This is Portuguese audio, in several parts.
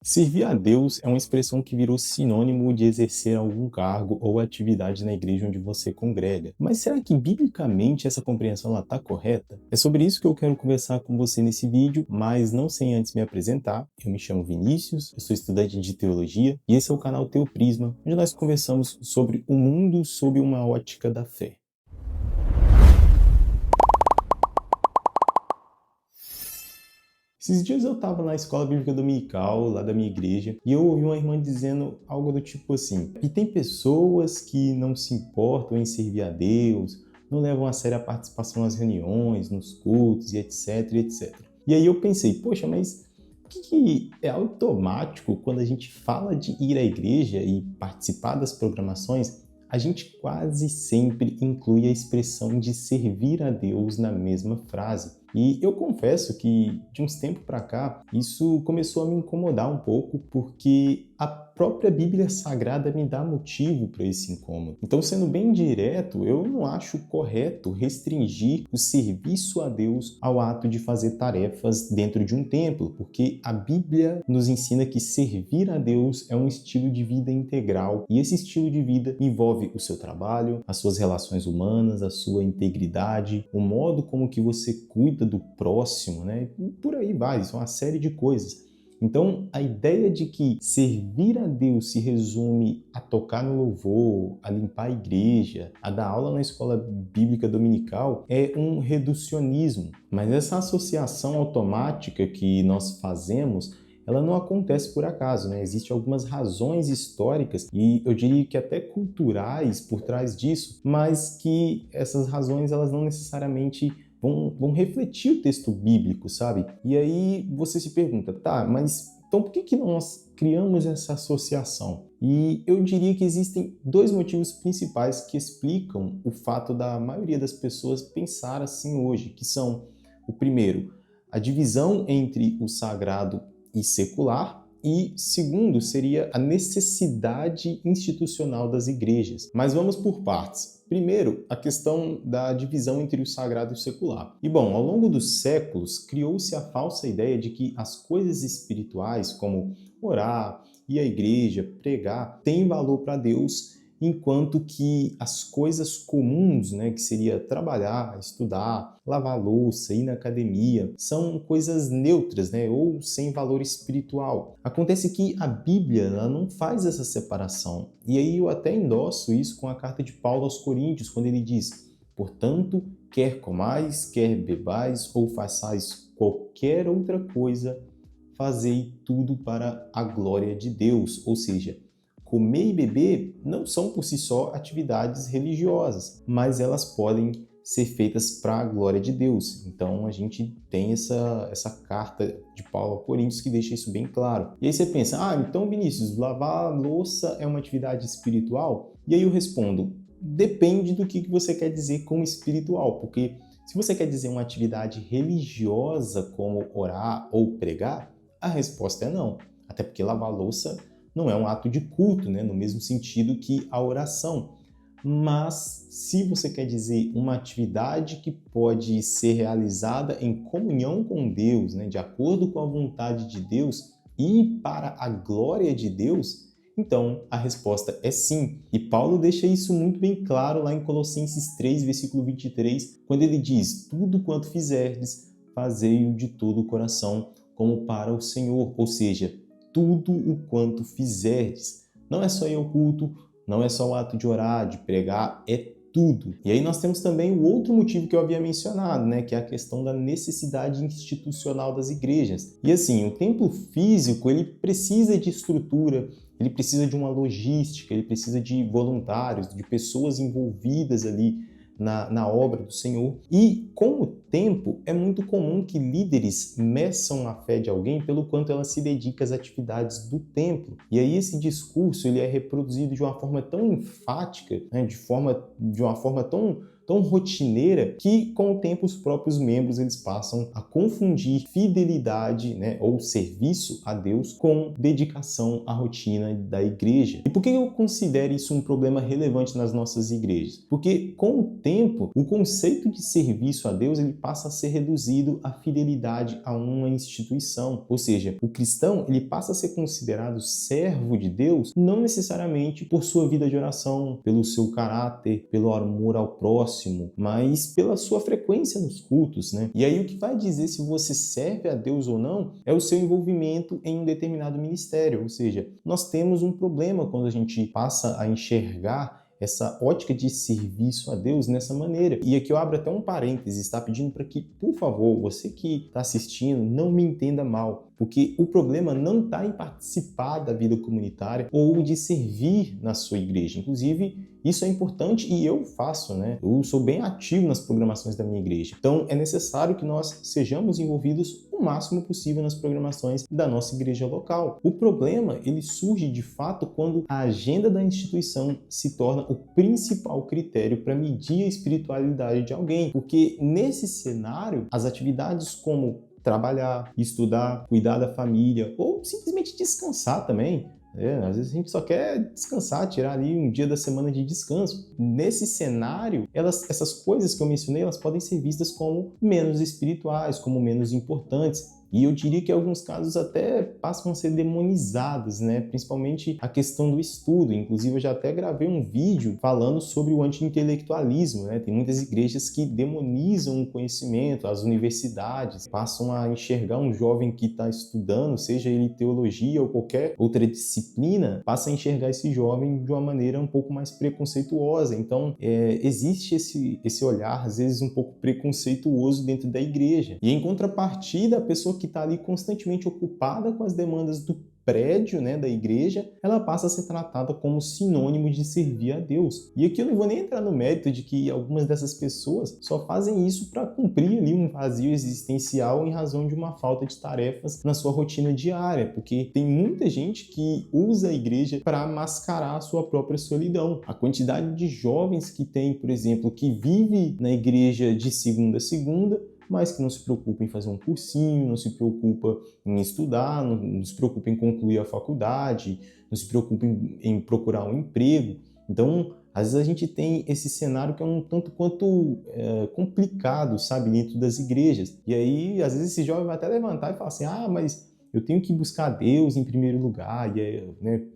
Servir a Deus é uma expressão que virou sinônimo de exercer algum cargo ou atividade na igreja onde você congrega. Mas será que biblicamente essa compreensão está correta? É sobre isso que eu quero conversar com você nesse vídeo, mas não sem antes me apresentar. Eu me chamo Vinícius, eu sou estudante de teologia e esse é o canal Teoprisma, onde nós conversamos sobre o mundo sob uma ótica da fé. Esses dias eu estava na escola bíblica dominical, lá da minha igreja, e eu ouvi uma irmã dizendo algo do tipo assim: e tem pessoas que não se importam em servir a Deus, não levam a sério a participação nas reuniões, nos cultos e etc, e etc. E aí eu pensei, poxa, mas o que é automático quando a gente fala de ir à igreja e participar das programações? A gente quase sempre inclui a expressão de servir a Deus na mesma frase. E eu confesso que, de uns tempos para cá, isso começou a me incomodar um pouco, porque a própria Bíblia Sagrada me dá motivo para esse incômodo. Então, sendo bem direto, eu não acho correto restringir o serviço a Deus ao ato de fazer tarefas dentro de um templo, porque a Bíblia nos ensina que servir a Deus é um estilo de vida integral, e esse estilo de vida envolve o seu trabalho, as suas relações humanas, a sua integridade, o modo como que você cuida do próximo, né? E por aí vai, isso é uma série de coisas. Então, a ideia de que servir a Deus se resume a tocar no louvor, a limpar a igreja, a dar aula na escola bíblica dominical é um reducionismo. Mas essa associação automática que nós fazemos, ela não acontece por acaso, né? Existem algumas razões históricas e eu diria que até culturais por trás disso, mas que essas razões elas não necessariamente vão refletir o texto bíblico, sabe? E aí você se pergunta, tá, mas então por que nós criamos essa associação? E eu diria que existem dois motivos principais que explicam o fato da maioria das pessoas pensar assim hoje, que são, o primeiro, a divisão entre o sagrado e secular, e segundo seria a necessidade institucional das igrejas. Mas vamos por partes. Primeiro, a questão da divisão entre o sagrado e o secular. E bom, ao longo dos séculos, criou-se a falsa ideia de que as coisas espirituais, como orar, ir à igreja, pregar, têm valor para Deus, enquanto que as coisas comuns, né, que seria trabalhar, estudar, lavar louça, ir na academia, são coisas neutras, né, ou sem valor espiritual. Acontece que a Bíblia ela não faz essa separação. E aí eu até endosso isso com a carta de Paulo aos Coríntios, quando ele diz: portanto, quer comais, quer bebais ou façais qualquer outra coisa, fazei tudo para a glória de Deus. Ou seja, comer e beber não são por si só atividades religiosas, mas elas podem ser feitas para a glória de Deus. Então a gente tem essa carta de Paulo a Coríntios que deixa isso bem claro. E aí você pensa, então Vinícius, lavar louça é uma atividade espiritual? E aí eu respondo, depende do que você quer dizer com espiritual, porque se você quer dizer uma atividade religiosa como orar ou pregar, a resposta é não. Até porque lavar louça não é um ato de culto, né? No mesmo sentido que a oração. Mas se você quer dizer uma atividade que pode ser realizada em comunhão com Deus, né? De acordo com a vontade de Deus e para a glória de Deus, então a resposta é sim. E Paulo deixa isso muito bem claro lá em Colossenses 3, versículo 23, quando ele diz: tudo quanto fizerdes, fazei-o de todo o coração, como para o Senhor. Ou seja, tudo o quanto fizerdes. Não é só ir ao culto, não é só o ato de orar, de pregar, é tudo. E aí nós temos também o outro motivo que eu havia mencionado, né, que é a questão da necessidade institucional das igrejas. E assim, o templo físico, ele precisa de estrutura, ele precisa de uma logística, ele precisa de voluntários, de pessoas envolvidas ali na obra do Senhor. E com o tempo, é muito comum que líderes meçam a fé de alguém pelo quanto ela se dedica às atividades do templo. E aí esse discurso ele é reproduzido de uma forma tão enfática, né, de uma forma tão tão rotineira que com o tempo os próprios membros eles passam a confundir fidelidade, né, ou serviço a Deus com dedicação à rotina da igreja. E por que eu considero isso um problema relevante nas nossas igrejas? Porque com o tempo o conceito de serviço a Deus ele passa a ser reduzido à fidelidade a uma instituição, ou seja, o cristão ele passa a ser considerado servo de Deus não necessariamente por sua vida de oração, pelo seu caráter, pelo amor ao próximo, mas pela sua frequência nos cultos, né? E aí o que vai dizer se você serve a Deus ou não é o seu envolvimento em um determinado ministério, ou seja, nós temos um problema quando a gente passa a enxergar essa ótica de serviço a Deus nessa maneira. E aqui eu abro até um parênteses, está pedindo para que, por favor, você que está assistindo, não me entenda mal, porque o problema não está em participar da vida comunitária ou de servir na sua igreja. Inclusive, isso é importante e eu faço, né? Eu sou bem ativo nas programações da minha igreja. Então, é necessário que nós sejamos envolvidos o máximo possível nas programações da nossa igreja local. O problema, ele surge de fato quando a agenda da instituição se torna o principal critério para medir a espiritualidade de alguém. Porque nesse cenário, as atividades como trabalhar, estudar, cuidar da família ou simplesmente descansar também. Às vezes a gente só quer descansar, tirar ali um dia da semana de descanso. Nesse cenário, essas coisas que eu mencionei, elas podem ser vistas como menos espirituais, como menos importantes. E eu diria que em alguns casos até passam a ser demonizadas, né? Principalmente a questão do estudo. Inclusive eu já até gravei um vídeo falando sobre o anti-intelectualismo, né? Tem muitas igrejas que demonizam o conhecimento, as universidades passam a enxergar um jovem que está estudando, seja ele teologia ou qualquer outra disciplina, passa a enxergar esse jovem de uma maneira um pouco mais preconceituosa. Então existe esse olhar, às vezes um pouco preconceituoso dentro da igreja. E em contrapartida, a pessoa que está ali constantemente ocupada com as demandas do prédio, né, da igreja, ela passa a ser tratada como sinônimo de servir a Deus. E aqui eu não vou nem entrar no mérito de que algumas dessas pessoas só fazem isso para cumprir ali um vazio existencial em razão de uma falta de tarefas na sua rotina diária, porque tem muita gente que usa a igreja para mascarar a sua própria solidão. A quantidade de jovens que tem, por exemplo, que vive na igreja de segunda a segunda, mas que não se preocupa em fazer um cursinho, não se preocupa em estudar, não se preocupa em concluir a faculdade, não se preocupa em procurar um emprego. Então, às vezes a gente tem esse cenário que é um tanto quanto complicado, sabe, dentro das igrejas. E aí, às vezes esse jovem vai até levantar e falar assim, mas eu tenho que buscar Deus em primeiro lugar,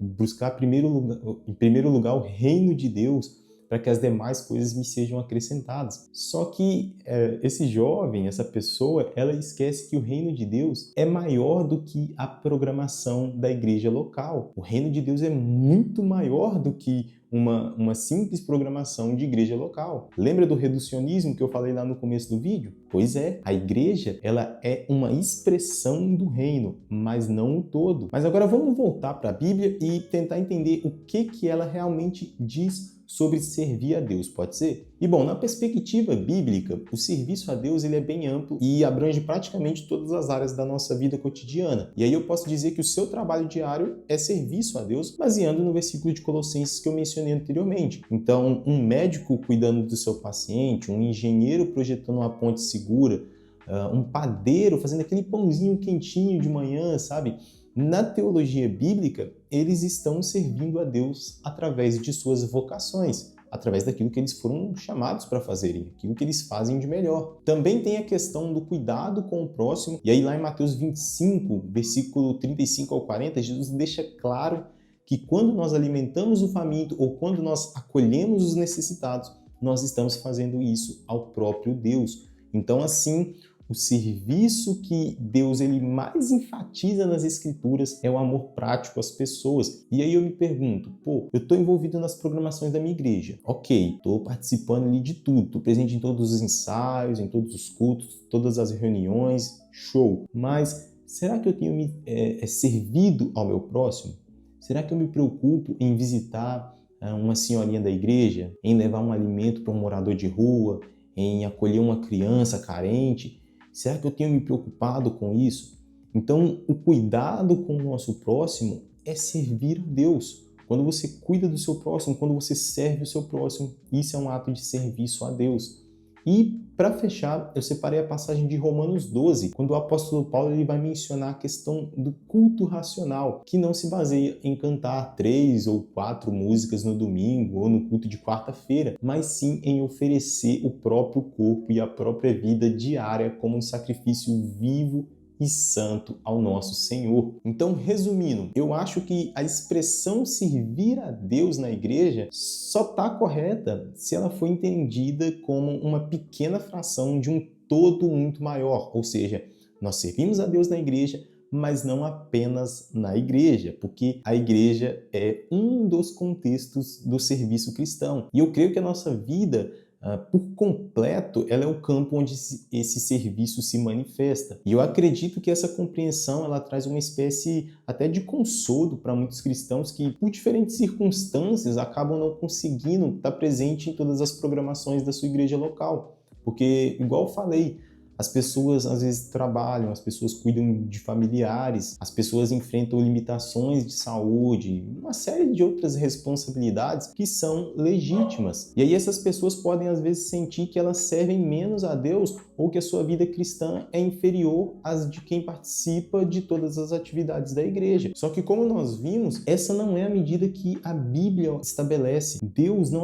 buscar em primeiro lugar o reino de Deus, para que as demais coisas me sejam acrescentadas. Só que esse jovem, essa pessoa, ela esquece que o reino de Deus é maior do que a programação da igreja local. O reino de Deus é muito maior do que uma simples programação de igreja local. Lembra do reducionismo que eu falei lá no começo do vídeo? Pois é, a igreja ela é uma expressão do reino, mas não o todo. Mas agora vamos voltar para a Bíblia e tentar entender o que ela realmente diz sobre servir a Deus, pode ser? E bom, na perspectiva bíblica, o serviço a Deus ele é bem amplo e abrange praticamente todas as áreas da nossa vida cotidiana. E aí eu posso dizer que o seu trabalho diário é serviço a Deus, baseando no versículo de Colossenses que eu mencionei anteriormente. Então, um médico cuidando do seu paciente, um engenheiro projetando uma ponte segura, um padeiro fazendo aquele pãozinho quentinho de manhã, sabe? Na teologia bíblica, eles estão servindo a Deus através de suas vocações, através daquilo que eles foram chamados para fazerem, aquilo que eles fazem de melhor. Também tem a questão do cuidado com o próximo, e aí lá em Mateus 25, versículo 35 ao 40, Jesus deixa claro que quando nós alimentamos o faminto ou quando nós acolhemos os necessitados, nós estamos fazendo isso ao próprio Deus. Então, assim, o serviço que Deus ele mais enfatiza nas Escrituras é o amor prático às pessoas. E aí eu me pergunto, eu estou envolvido nas programações da minha igreja. Ok, estou participando ali de tudo, estou presente em todos os ensaios, em todos os cultos, todas as reuniões, show. Mas será que eu tenho servido ao meu próximo? Será que eu me preocupo em visitar uma senhorinha da igreja, em levar um alimento para um morador de rua, em acolher uma criança carente? Será que eu tenho me preocupado com isso? Então, o cuidado com o nosso próximo é servir a Deus. Quando você cuida do seu próximo, quando você serve o seu próximo, isso é um ato de serviço a Deus. E, para fechar, eu separei a passagem de Romanos 12, quando o apóstolo Paulo ele vai mencionar a questão do culto racional, que não se baseia em cantar 3 ou 4 músicas no domingo ou no culto de quarta-feira, mas sim em oferecer o próprio corpo e a própria vida diária como um sacrifício vivo e santo ao nosso Senhor. Então, resumindo, eu acho que a expressão servir a Deus na igreja só está correta se ela for entendida como uma pequena fração de um todo muito maior, ou seja, nós servimos a Deus na igreja, mas não apenas na igreja, porque a igreja é um dos contextos do serviço cristão. E eu creio que a nossa vida por completo, ela é o campo onde esse serviço se manifesta. E eu acredito que essa compreensão ela traz uma espécie até de consolo para muitos cristãos que, por diferentes circunstâncias, acabam não conseguindo estar presente em todas as programações da sua igreja local. Porque, igual eu falei, as pessoas às vezes trabalham, as pessoas cuidam de familiares, as pessoas enfrentam limitações de saúde, uma série de outras responsabilidades que são legítimas. E aí essas pessoas podem às vezes sentir que elas servem menos a Deus ou que a sua vida cristã é inferior às de quem participa de todas as atividades da igreja. Só que como nós vimos, essa não é a medida que a Bíblia estabelece. Deus não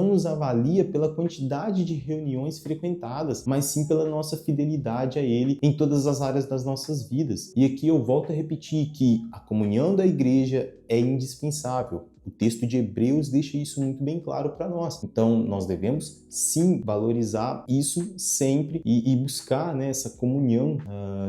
nos avalia pela quantidade de reuniões frequentadas, mas sim pela nossa fidelidade a Ele em todas as áreas das nossas vidas. E aqui eu volto a repetir que a comunhão da igreja é indispensável. O texto de Hebreus deixa isso muito bem claro para nós. Então, nós devemos sim valorizar isso sempre e buscar, né, essa comunhão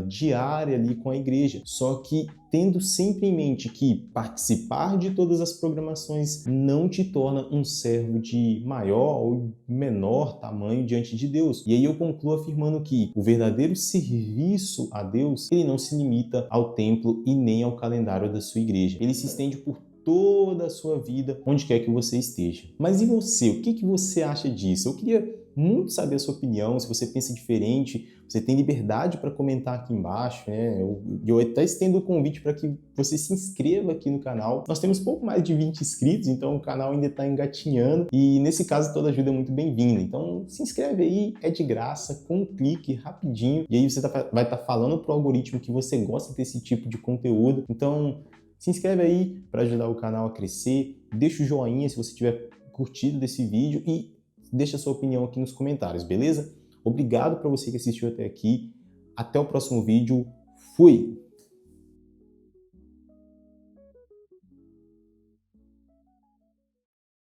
diária ali com a igreja. Só que tendo sempre em mente que participar de todas as programações não te torna um servo de maior ou menor tamanho diante de Deus. E aí eu concluo afirmando que o verdadeiro serviço a Deus, ele não se limita ao templo e nem ao calendário da sua igreja. Ele se estende por toda a sua vida, onde quer que você esteja. Mas e você? O que você acha disso? Eu queria muito saber a sua opinião, se você pensa diferente, você tem liberdade para comentar aqui embaixo, né? Eu até estendo o convite para que você se inscreva aqui no canal. Nós temos pouco mais de 20 inscritos, então o canal ainda está engatinhando e nesse caso toda ajuda é muito bem-vinda. Então se inscreve aí, é de graça, com um clique rapidinho e aí você vai estar falando para o algoritmo que você gosta desse tipo de conteúdo. Então se inscreve aí para ajudar o canal a crescer, deixa o joinha se você tiver curtido desse vídeo e deixa a sua opinião aqui nos comentários, beleza? Obrigado para você que assistiu até aqui. Até o próximo vídeo. Fui!